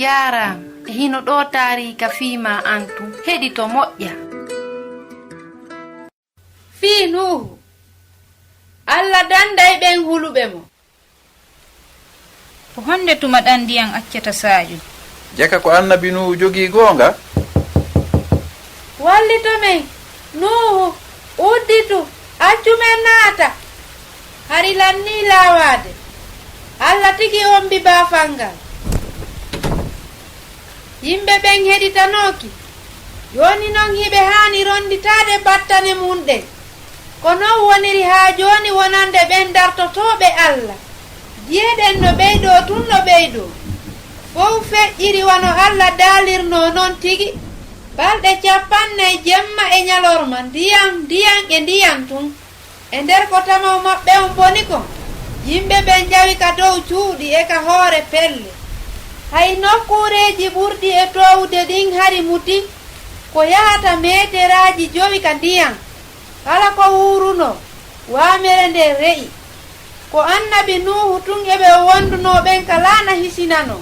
Jaram hino ɗo taarika fiima antu heɗito moƴƴa. Fii Nuhu, Allah danday ɓen huluɓe mo. Ko honde tuma ɗan ndiyam accata Sadio? Jaka ko annabi Nuhu jogii goonga? Wallito men, Nuhu, udditu, accu men naata. Hari lanni laawaade. Allah tigi hombi baafalngal. Yimɓe ɓen heɗitanooki. Jooni noon hiɓe haani ronditaade battane mum ɗen. Ko non woniri haa jooni wonande ɓen dartotooɓe Allah. Jiyeɗen no ɓeydoo tun no ɓeydoo. Fof feƴƴiri wano Allah daalirnoo noon tigi. Balɗe 40 jemma e ñalorma ndiyam e ndiyam tun. E nder ko tamaw maɓɓe on boni kon. Yimɓe ɓen njawi ka dow cuuɗi e ka hoore pelle. Hay nokkuureeji ɓurɗi e towde ɗin hari muti ko yahata meteraaji 5 ka ndiyam. Kala ko wuruno waamere nde re'i. Ko annabi Nuhu tun eɓe wondunoo ɓen ka laana hisinano.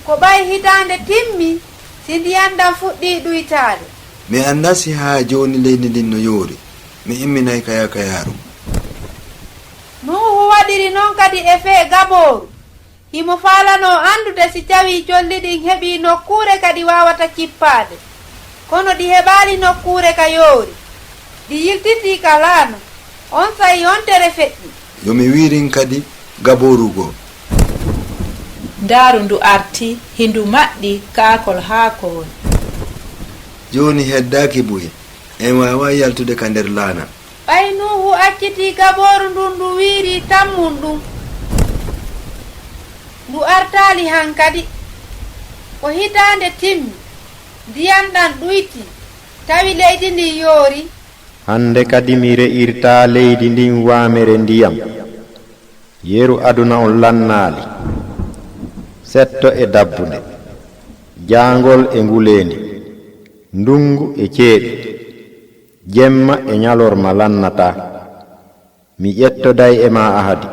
Ko ɓay hitaande timmi si ndiyam ɗam fuɗɗi ɗuytaade. Mi annda si haa jooni leydi ndin no yoori. Mi imminay kayaaru. Nuhu waɗiri noon kadi e fee gabooru. Himo faalanoo anndude si tawii colli ɗin heɓii nokkuure kadi waawata cippaade. Kono ɗi heɓaali nokkuure ka yoori. Ɗi yiltitii ka laana. On sayi hontere feƴƴi. Yo mi wiirin kadi gabooru goo. Ndaaru ndu arti hindu maɗɗi kaakol haakowol. Jooni heddaaki buye. En waawa yaltude ka nder laana. Ɓay Nuhu accitii gabooru ndun ndu wiiri tammum ɗum. Ndu artaali hankadi. Ko hitaande timmi. Ndiyam ɗan ɗuyti. Tawi leydi ndin yoori. Hande kadi mi re'irta leydi ndin waamere ndiyam. Yeru aduna on lannaali. Setto e dabbude. Jaangol e nguleeni. Ndungu e ceeɗu. Jemma e ñalorma lannata. Mi ƴettoday e ma ahadi.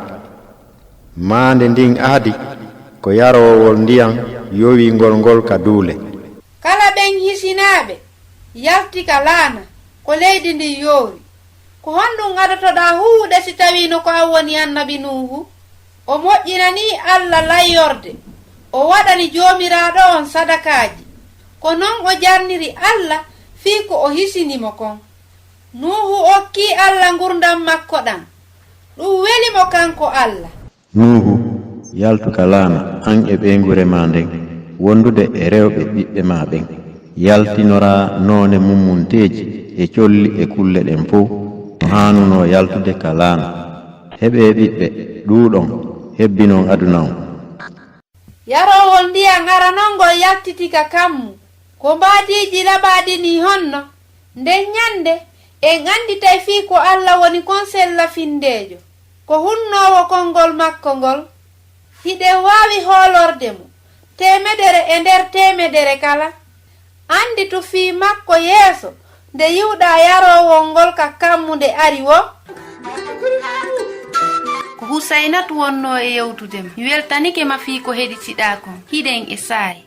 Maande ndin ahadi ko yarowol ndiyam yowingol ngol ka duule. Kala ɓen hisinaaɓe yalti ka laana ko leydi ndin yoori. Ko honɗum adotoɗaa huuɗe si tawiino ko an woni annabi Nuhu? O moƴƴinanii Allah layyorde. O waɗani joomiraaɗo on sadakaaji. Ko non o jarniri Allah fii ko o hisinimo kon. Nuhu okkii Allah ngurdam makko ɗam. Ɗum welimo kanko Allah. Nuhu yaltu ka laana an e ɓeengure ma nden wondude e rewɓe ɓiɓɓe ma ɓen. Yaltinora noone mummunteeji e colli e kulle ɗen fof no haanuno yaltude ka laana. Heɓe ɓiɓɓe ɗuuɗon hebbinon aduna on. Yarowol ndiyam aranongol yaltitika kammu. Ko mbaadiiji laɓaaɗi ni honno. Nden nyande en anditay fii ko Allah woni kon sella findeejo. Ko hunnoowo konngol makko ngol. Hiɗen waawi hoolorde mo. 100 e nder 100 kala. Anditu fii makko yeeso nde yiwɗaa yarowol ngol ka kammu nde ari wo. Ko Husaynatu wonnoo e yewtude ma. Mi weltanike ma fii ko heɗitiɗaa kon. Hiɗen e saari.